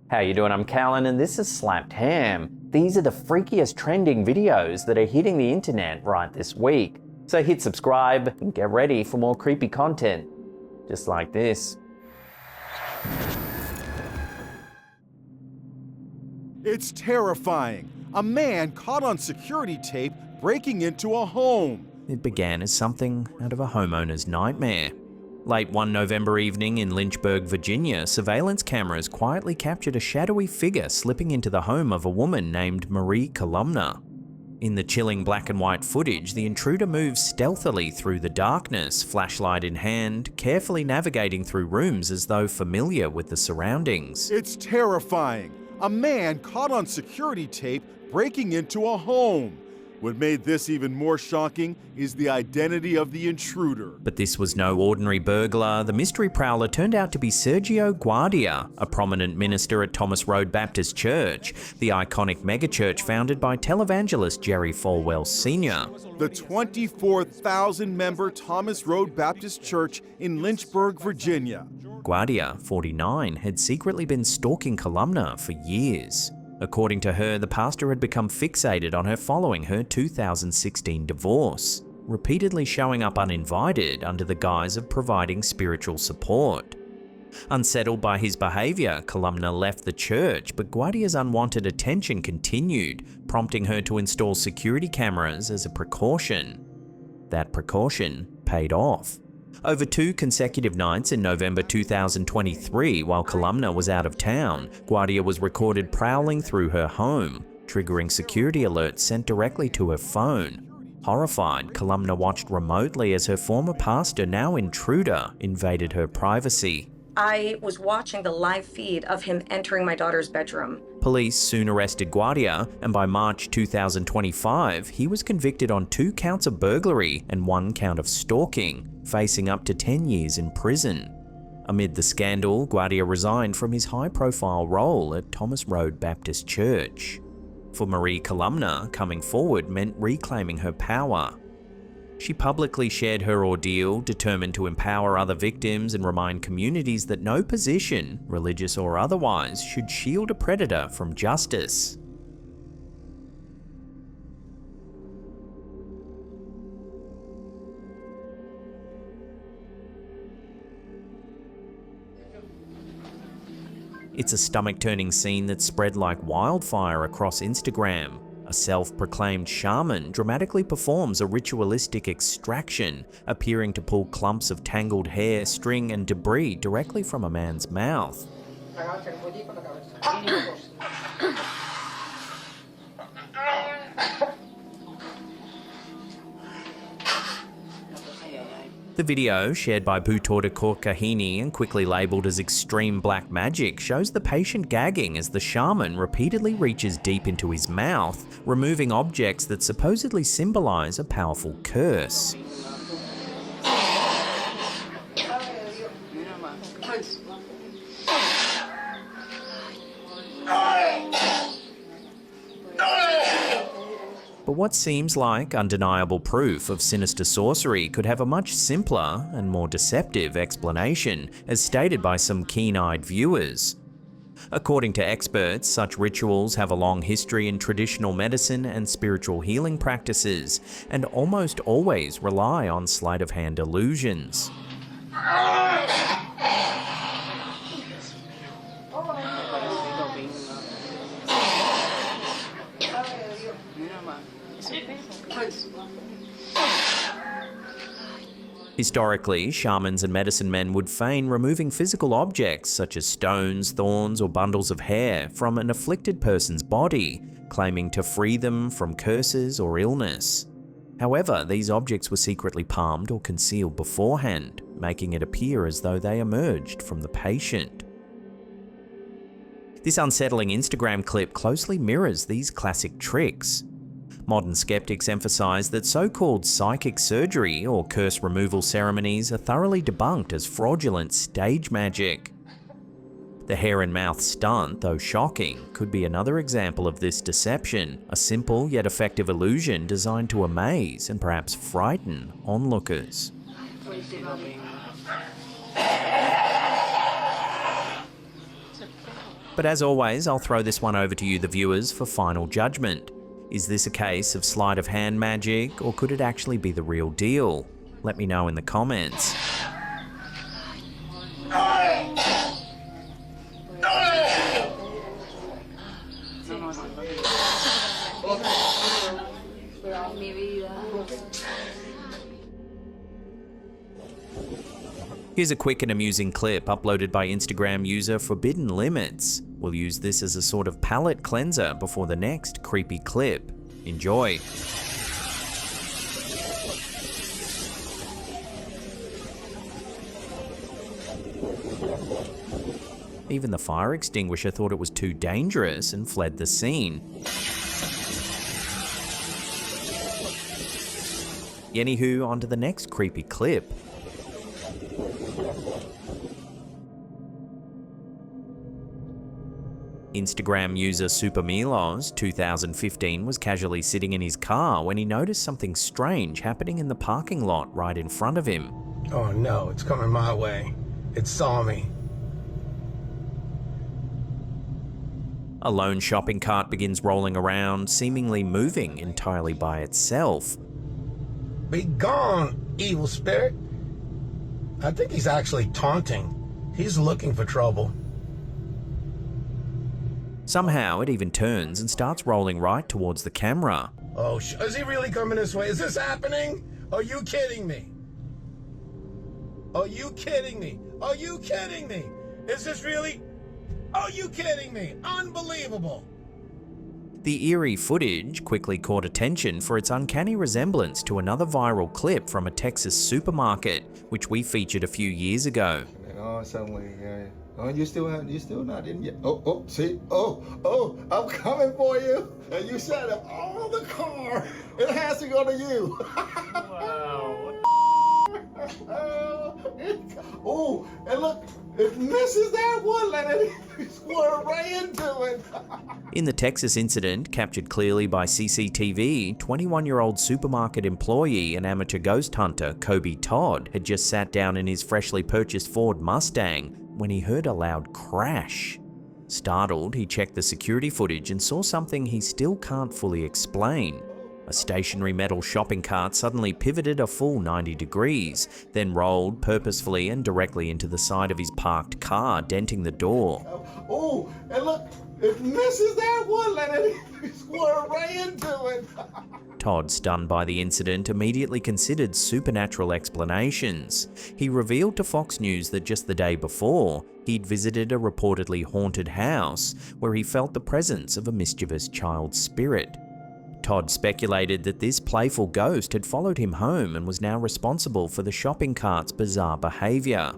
How you doing? I'm Callan and this is Slapped Ham. These are the freakiest trending videos that are hitting the internet right this week. So hit subscribe and get ready for more creepy content, just like this. It's terrifying. A man caught on security tape breaking into a home. It began as something out of a homeowner's nightmare. Late one November evening in Lynchburg, Virginia, surveillance cameras quietly captured a shadowy figure slipping into the home of a woman named Marie Columna. In the chilling black and white footage, the intruder moves stealthily through the darkness, flashlight in hand, carefully navigating through rooms as though familiar with the surroundings. It's terrifying. A man caught on security tape breaking into a home. What made this even more shocking is the identity of the intruder. But this was no ordinary burglar. The mystery prowler turned out to be Sergio Guardia, a prominent minister at Thomas Road Baptist Church, the iconic megachurch founded by televangelist Jerry Falwell Sr. The 24,000-member Thomas Road Baptist Church in Lynchburg, Virginia. Guardia, 49, had secretly been stalking Columna for years. According to her, the pastor had become fixated on her following her 2016 divorce, repeatedly showing up uninvited under the guise of providing spiritual support. Unsettled by his behavior, Columna left the church, but Guardia's unwanted attention continued, prompting her to install security cameras as a precaution. That precaution paid off. Over 2 consecutive nights in November 2023, while Columna was out of town, Guardia was recorded prowling through her home, triggering security alerts sent directly to her phone. Horrified, Columna watched remotely as her former pastor, now intruder, invaded her privacy. I was watching the live feed of him entering my daughter's bedroom. Police soon arrested Guardia, and by March 2025, he was convicted on 2 counts of burglary and 1 count of stalking, facing up to 10 years in prison. Amid the scandal, Guardia resigned from his high-profile role at Thomas Road Baptist Church. For Marie Columna, coming forward meant reclaiming her power. She publicly shared her ordeal, determined to empower other victims and remind communities that no position, religious or otherwise, should shield a predator from justice. It's a stomach-turning scene that spread like wildfire across Instagram. A self-proclaimed shaman dramatically performs a ritualistic extraction, appearing to pull clumps of tangled hair, string, and debris directly from a man's mouth. The video, shared by Butorda Kahini and quickly labelled as extreme black magic, shows the patient gagging as the shaman repeatedly reaches deep into his mouth, removing objects that supposedly symbolise a powerful curse. But what seems like undeniable proof of sinister sorcery could have a much simpler and more deceptive explanation, as stated by some keen-eyed viewers. According to experts, such rituals have a long history in traditional medicine and spiritual healing practices, and almost always rely on sleight-of-hand illusions. Historically, shamans and medicine men would feign removing physical objects such as stones, thorns, or bundles of hair from an afflicted person's body, claiming to free them from curses or illness. However, these objects were secretly palmed or concealed beforehand, making it appear as though they emerged from the patient. This unsettling Instagram clip closely mirrors these classic tricks. Modern skeptics emphasize that so-called psychic surgery or curse removal ceremonies are thoroughly debunked as fraudulent stage magic. The hair and mouth stunt, though shocking, could be another example of this deception, a simple yet effective illusion designed to amaze and perhaps frighten onlookers. But as always, I'll throw this one over to you, the viewers, for final judgment. Is this a case of sleight of hand magic, or could it actually be the real deal? Let me know in the comments. Here's a quick and amusing clip uploaded by Instagram user Forbidden Limits. We'll use this as a sort of palate cleanser before the next creepy clip. Enjoy. Even the fire extinguisher thought it was too dangerous and fled the scene. Anywho, on to the next creepy clip. Instagram user Supermilos 2015 was casually sitting in his car when he noticed something strange happening in the parking lot right in front of him. Oh no, it's coming my way. It saw me. A lone shopping cart begins rolling around, seemingly moving entirely by itself. Be gone, evil spirit. I think he's actually taunting. He's looking for trouble. Somehow it even turns and starts rolling right towards the camera. Oh, is he really coming this way? Is this happening? Are you kidding me? Are you kidding me? Are you kidding me? Is this really? Are you kidding me? Unbelievable. The eerie footage quickly caught attention for its uncanny resemblance to another viral clip from a Texas supermarket, which we featured a few years ago. Oh, suddenly, oh, you still not in yet. See, I'm coming for you. And you set up all the car. It has to go to you. Wow. Oh, and look, it misses that one, let it squirt right into it. In the Texas incident, captured clearly by CCTV, 21-year-old supermarket employee and amateur ghost hunter Kobe Todd had just sat down in his freshly purchased Ford Mustang when he heard a loud crash. Startled, he checked the security footage and saw something he still can't fully explain. A stationary metal shopping cart suddenly pivoted a full 90 degrees, then rolled purposefully and directly into the side of his parked car, denting the door. Oh, and look, it misses that one, let it squirt right into it. Todd, stunned by the incident, immediately considered supernatural explanations. He revealed to Fox News that just the day before, he'd visited a reportedly haunted house where he felt the presence of a mischievous child spirit. Todd speculated that this playful ghost had followed him home and was now responsible for the shopping cart's bizarre behavior.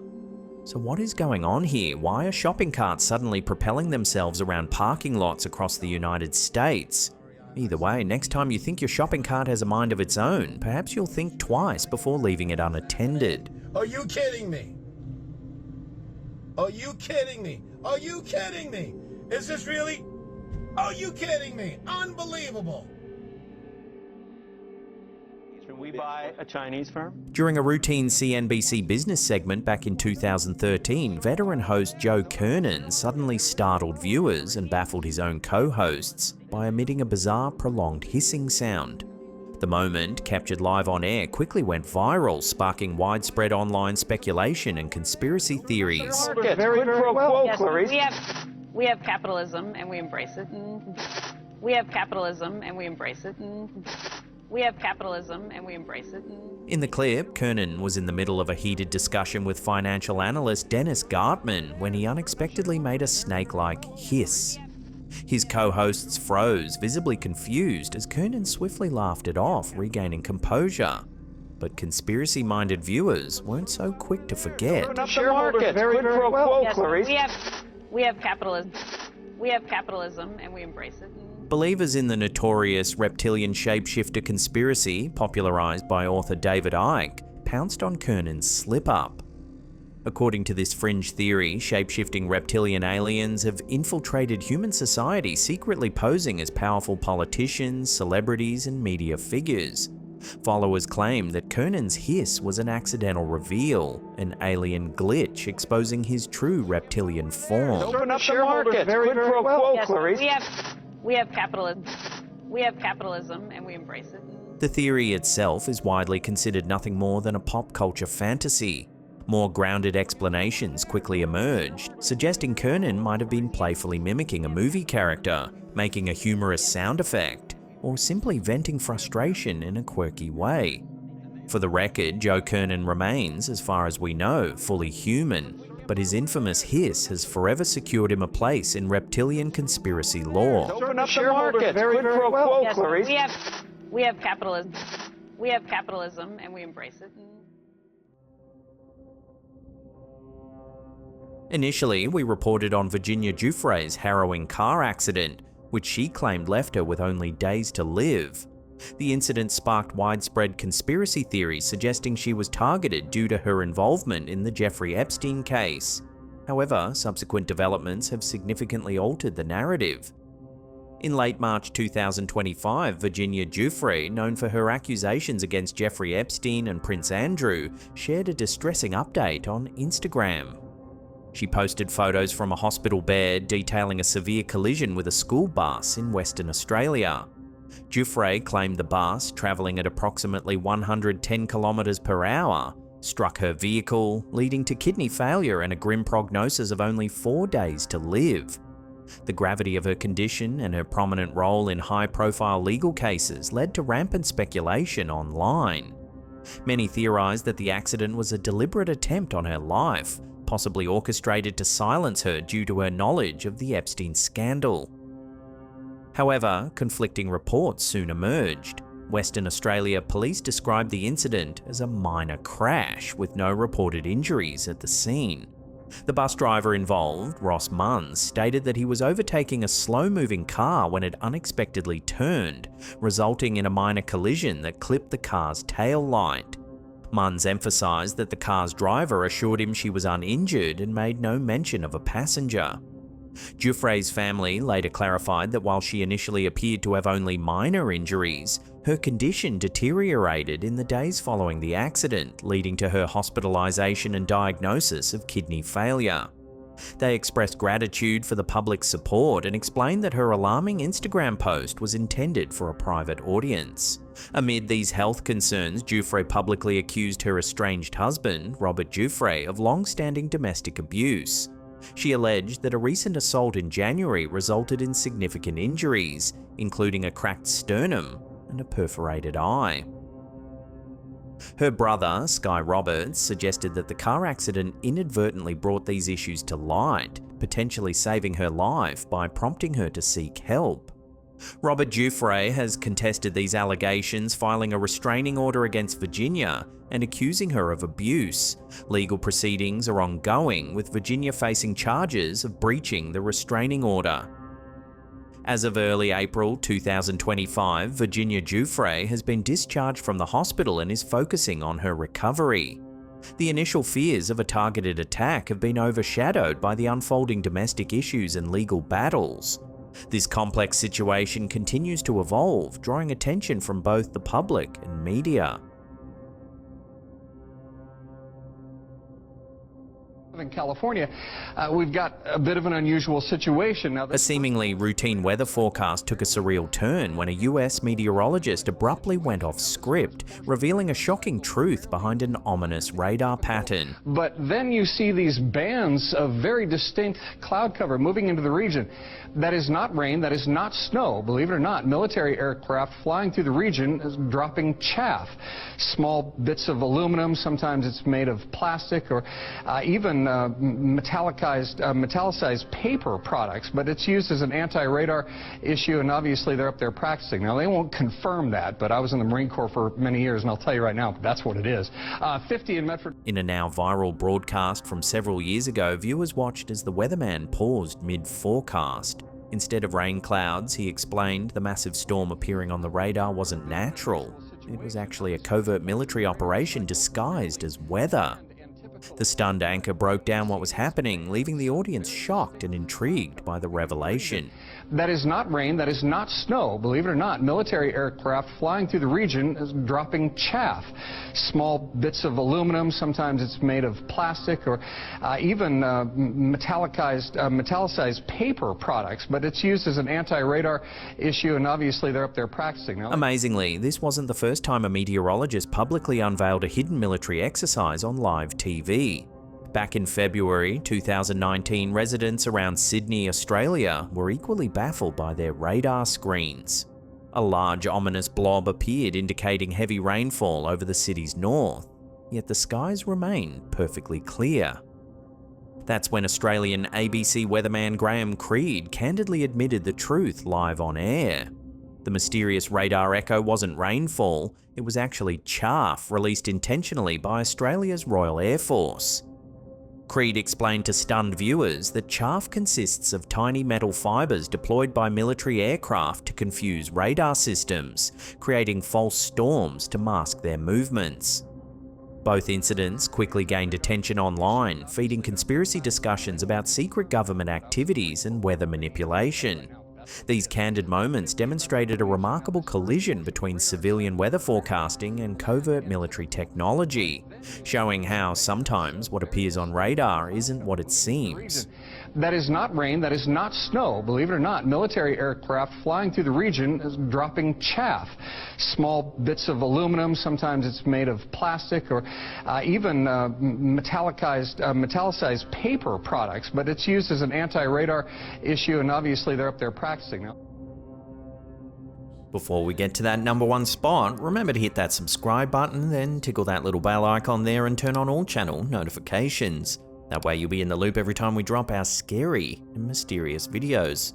So what is going on here? Why are shopping carts suddenly propelling themselves around parking lots across the United States? Either way, next time you think your shopping cart has a mind of its own, perhaps you'll think twice before leaving it unattended. Are you kidding me? Are you kidding me? Are you kidding me? Is this really? Are you kidding me? Unbelievable. Should we buy a Chinese firm? During a routine CNBC business segment back in 2013, veteran host Joe Kernan suddenly startled viewers and baffled his own co-hosts by emitting a bizarre, prolonged hissing sound. The moment, captured live on air, quickly went viral, sparking widespread online speculation and conspiracy theories. Very well, Yes, Clarice. we have capitalism and we embrace it. We have capitalism and we embrace it. We have capitalism and we embrace it. In the clip, Kernan was in the middle of a heated discussion with financial analyst Dennis Gartman when he unexpectedly made a snake-like hiss. His co-hosts froze, visibly confused, as Kernan swiftly laughed it off, regaining composure. But conspiracy-minded viewers weren't so quick to forget. Shareholders, very well, Yes, Clarice. we have capitalism. We have capitalism and we embrace it. Believers in the notorious reptilian shapeshifter conspiracy, popularized by author David Icke, pounced on Kernan's slip-up. According to this fringe theory, shapeshifting reptilian aliens have infiltrated human society, secretly posing as powerful politicians, celebrities, and media figures. Followers claim that Kernan's hiss was an accidental reveal, an alien glitch exposing his true reptilian form. Open up the market. Quid pro quo, Yes, Clarice. we have capitalism. We have capitalism, and we embrace it. The theory itself is widely considered nothing more than a pop culture fantasy. More grounded explanations quickly emerged, suggesting Kernan might have been playfully mimicking a movie character, making a humorous sound effect, or simply venting frustration in a quirky way. For the record, Joe Kernan remains, as far as we know, fully human, but his infamous hiss has forever secured him a place in reptilian conspiracy lore. Open up the market. Quid pro quo, Yes, Clarice. we have capitalism. We have capitalism, and we embrace it. Initially, we reported on Virginia Giuffre's harrowing car accident, which she claimed left her with only days to live. The incident sparked widespread conspiracy theories suggesting she was targeted due to her involvement in the Jeffrey Epstein case. However, subsequent developments have significantly altered the narrative. In late March 2025, Virginia Giuffre, known for her accusations against Jeffrey Epstein and Prince Andrew, shared a distressing update on Instagram. She posted photos from a hospital bed detailing a severe collision with a school bus in Western Australia. Giuffre claimed the bus, travelling at approximately 110 kilometres per hour, struck her vehicle, leading to kidney failure and a grim prognosis of only 4 days to live. The gravity of her condition and her prominent role in high-profile legal cases led to rampant speculation online. Many theorised that the accident was a deliberate attempt on her life, possibly orchestrated to silence her due to her knowledge of the Epstein scandal. However, conflicting reports soon emerged. Western Australia police described the incident as a minor crash with no reported injuries at the scene. The bus driver involved, Ross Munns, stated that he was overtaking a slow-moving car when it unexpectedly turned, resulting in a minor collision that clipped the car's tail light. Munns emphasised that the car's driver assured him she was uninjured and made no mention of a passenger. Giuffre's family later clarified that while she initially appeared to have only minor injuries, her condition deteriorated in the days following the accident, leading to her hospitalisation and diagnosis of kidney failure. They expressed gratitude for the public's support and explained that her alarming Instagram post was intended for a private audience. Amid these health concerns, Giuffre publicly accused her estranged husband, Robert Giuffre, of long-standing domestic abuse. She alleged that a recent assault in January resulted in significant injuries, including a cracked sternum and a perforated eye. Her brother, Sky Roberts, suggested that the car accident inadvertently brought these issues to light, potentially saving her life by prompting her to seek help. Robert Giuffre has contested these allegations, filing a restraining order against Virginia and accusing her of abuse. Legal proceedings are ongoing, with Virginia facing charges of breaching the restraining order. As of early April 2025, Virginia Giuffre has been discharged from the hospital and is focusing on her recovery. The initial fears of a targeted attack have been overshadowed by the unfolding domestic issues and legal battles. This complex situation continues to evolve, drawing attention from both the public and media. In California, we've got a bit of an unusual situation now. A seemingly routine weather forecast took a surreal turn when a US meteorologist abruptly went off script, revealing a shocking truth behind an ominous radar pattern. But then you see these bands of very distinct cloud cover moving into the region. That is not rain, that is not snow, believe it or not. Military aircraft flying through the region is dropping chaff. Small bits of aluminum, sometimes it's made of plastic, or even metallicized paper products, but it's used as an anti-radar issue, and obviously they're up there practicing. Now, they won't confirm that, but I was in the Marine Corps for many years, and I'll tell you right now, that's what it is. 50 in Medford. In a now viral broadcast from several years ago, viewers watched as the weatherman paused mid-forecast. Instead of rain clouds, he explained the massive storm appearing on the radar wasn't natural. It was actually a covert military operation disguised as weather. The stunned anchor broke down what was happening, leaving the audience shocked and intrigued by the revelation. That is not rain, that is not snow. Believe it or not, military aircraft flying through the region is dropping chaff. Small bits of aluminum, sometimes it's made of plastic, or even metallicized paper products, but it's used as an anti-radar issue, and obviously they're up there practicing now. Amazingly, this wasn't the first time a meteorologist publicly unveiled a hidden military exercise on live TV. Back in February 2019, residents around Sydney, Australia were equally baffled by their radar screens. A large ominous blob appeared indicating heavy rainfall over the city's north, yet the skies remained perfectly clear. That's when Australian ABC weatherman Graham Creed candidly admitted the truth live on air. The mysterious radar echo wasn't rainfall, it was actually chaff released intentionally by Australia's Royal Air Force. Creed explained to stunned viewers that chaff consists of tiny metal fibers deployed by military aircraft to confuse radar systems, creating false storms to mask their movements. Both incidents quickly gained attention online, feeding conspiracy discussions about secret government activities and weather manipulation. These candid moments demonstrated a remarkable collision between civilian weather forecasting and covert military technology, showing how sometimes what appears on radar isn't what it seems. That is not rain, that is not snow. Believe it or not, military aircraft flying through the region is dropping chaff. Small bits of aluminum, sometimes it's made of plastic, or even metallicized paper products, but it's used as an anti-radar issue, and obviously they're up there practicing now. Before we get to that #1 spot, remember to hit that subscribe button, then tickle that little bell icon there and turn on all channel notifications. That way you'll be in the loop every time we drop our scary and mysterious videos.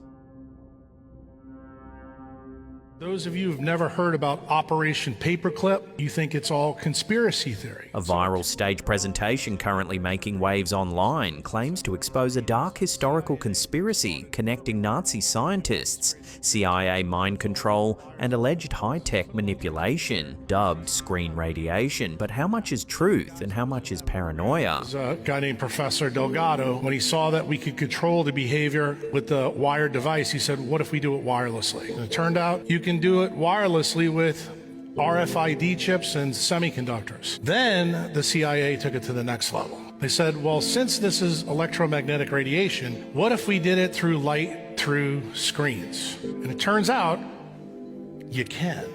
Those of you who've never heard about Operation Paperclip, you think it's all conspiracy theory. A viral stage presentation currently making waves online claims to expose a dark historical conspiracy connecting Nazi scientists, CIA mind control, and alleged high-tech manipulation, dubbed screen radiation. But how much is truth and how much is paranoia? There's a guy named Professor Delgado. When he saw that we could control the behavior with the wired device, he said, what if we do it wirelessly? And it turned out you can do it wirelessly with RFID chips and semiconductors. Then the CIA took it to the next level. They said, well, since this is electromagnetic radiation, what if we did it through light through screens? And it turns out you can.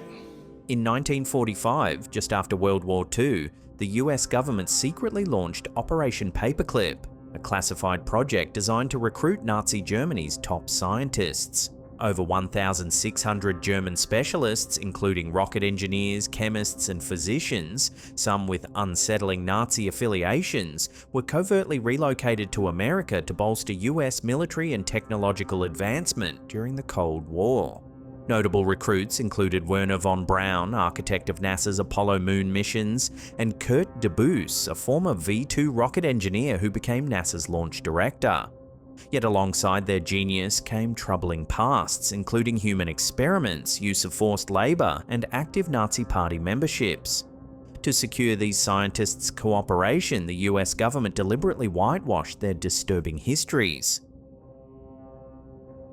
In 1945, just after World War II, the US government secretly launched Operation Paperclip, a classified project designed to recruit Nazi Germany's top scientists. Over 1,600 German specialists, including rocket engineers, chemists, and physicians, some with unsettling Nazi affiliations, were covertly relocated to America to bolster US military and technological advancement during the Cold War. Notable recruits included Werner von Braun, architect of NASA's Apollo moon missions, and Kurt Debus, a former V-2 rocket engineer who became NASA's launch director. Yet alongside their genius came troubling pasts, including human experiments, use of forced labor, and active Nazi Party memberships. To secure these scientists' cooperation, the US government deliberately whitewashed their disturbing histories.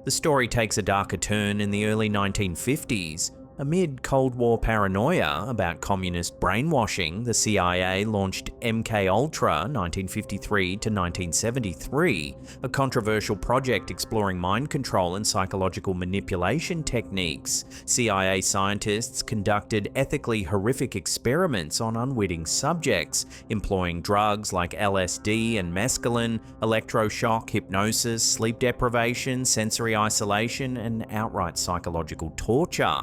The story takes a darker turn in the early 1950s. Amid Cold War paranoia about communist brainwashing, the CIA launched MK-Ultra 1953 to 1973, a controversial project exploring mind control and psychological manipulation techniques. CIA scientists conducted ethically horrific experiments on unwitting subjects, employing drugs like LSD and mescaline, electroshock, hypnosis, sleep deprivation, sensory isolation, and outright psychological torture.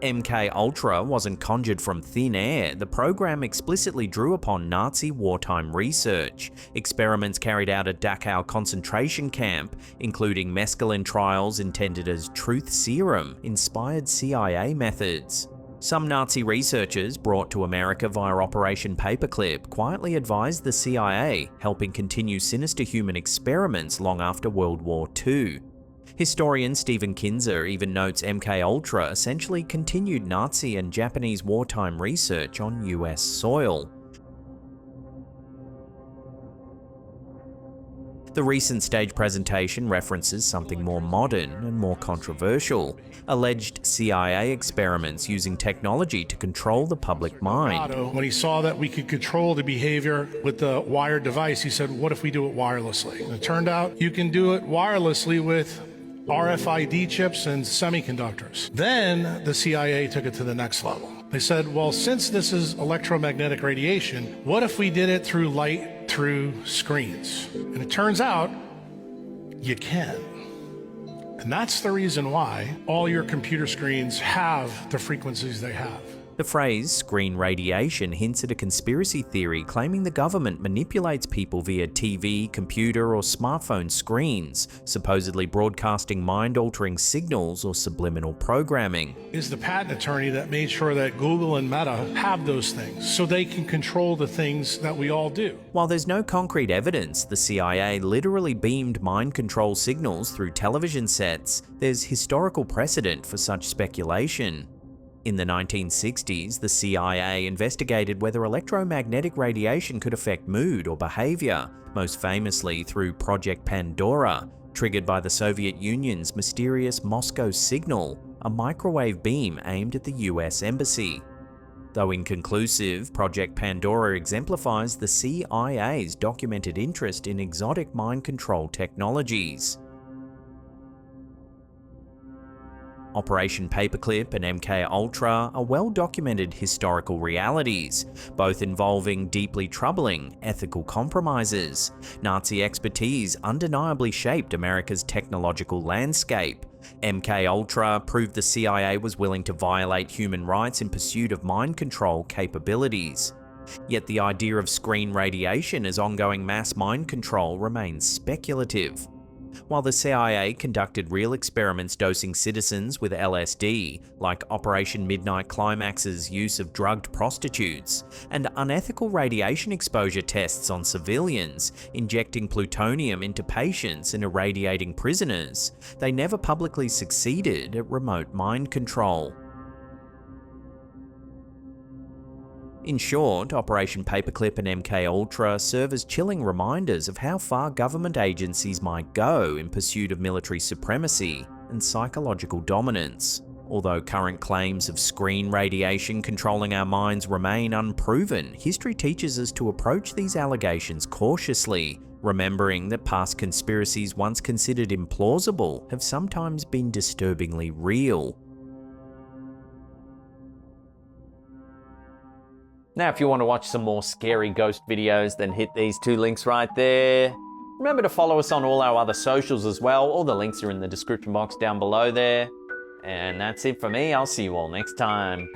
MK-Ultra wasn't conjured from thin air. The program explicitly drew upon Nazi wartime research. Experiments carried out at Dachau concentration camp, including mescaline trials intended as truth serum, inspired CIA methods. Some Nazi researchers brought to America via Operation Paperclip quietly advised the CIA, helping continue sinister human experiments long after World War II. Historian Stephen Kinzer even notes MK-Ultra essentially continued Nazi and Japanese wartime research on US soil. The recent stage presentation references something more modern and more controversial: alleged CIA experiments using technology to control the public mind. When he saw that we could control the behavior with the wired device, he said, what if we do it wirelessly? And it turned out you can do it wirelessly with RFID chips and semiconductors. Then the CIA took it to the next level. They said, well, since this is electromagnetic radiation, what if we did it through light through screens? And it turns out you can. And that's the reason why all your computer screens have the frequencies they have. The phrase screen radiation hints at a conspiracy theory claiming the government manipulates people via TV, computer, or smartphone screens, supposedly broadcasting mind-altering signals or subliminal programming. Is the patent attorney that made sure that Google and Meta have those things so they can control the things that we all do. While there's no concrete evidence the CIA literally beamed mind control signals through television sets, there's historical precedent for such speculation. In the 1960s, the CIA investigated whether electromagnetic radiation could affect mood or behavior, most famously through Project Pandora, triggered by the Soviet Union's mysterious Moscow signal, a microwave beam aimed at the US Embassy. Though inconclusive, Project Pandora exemplifies the CIA's documented interest in exotic mind control technologies. Operation Paperclip and MKUltra are well-documented historical realities, both involving deeply troubling ethical compromises. Nazi expertise undeniably shaped America's technological landscape. MKUltra proved the CIA was willing to violate human rights in pursuit of mind control capabilities. Yet the idea of screen radiation as ongoing mass mind control remains speculative. While the CIA conducted real experiments dosing citizens with LSD, like Operation Midnight Climax's use of drugged prostitutes, and unethical radiation exposure tests on civilians, injecting plutonium into patients and irradiating prisoners, they never publicly succeeded at remote mind control. In short, Operation Paperclip and MKUltra serve as chilling reminders of how far government agencies might go in pursuit of military supremacy and psychological dominance. Although current claims of screen radiation controlling our minds remain unproven, history teaches us to approach these allegations cautiously, remembering that past conspiracies once considered implausible have sometimes been disturbingly real. Now, if you want to watch some more scary ghost videos, then hit these two links right there. Remember to follow us on all our other socials as well. All the links are in the description box down below there. And that's it for me. I'll see you all next time.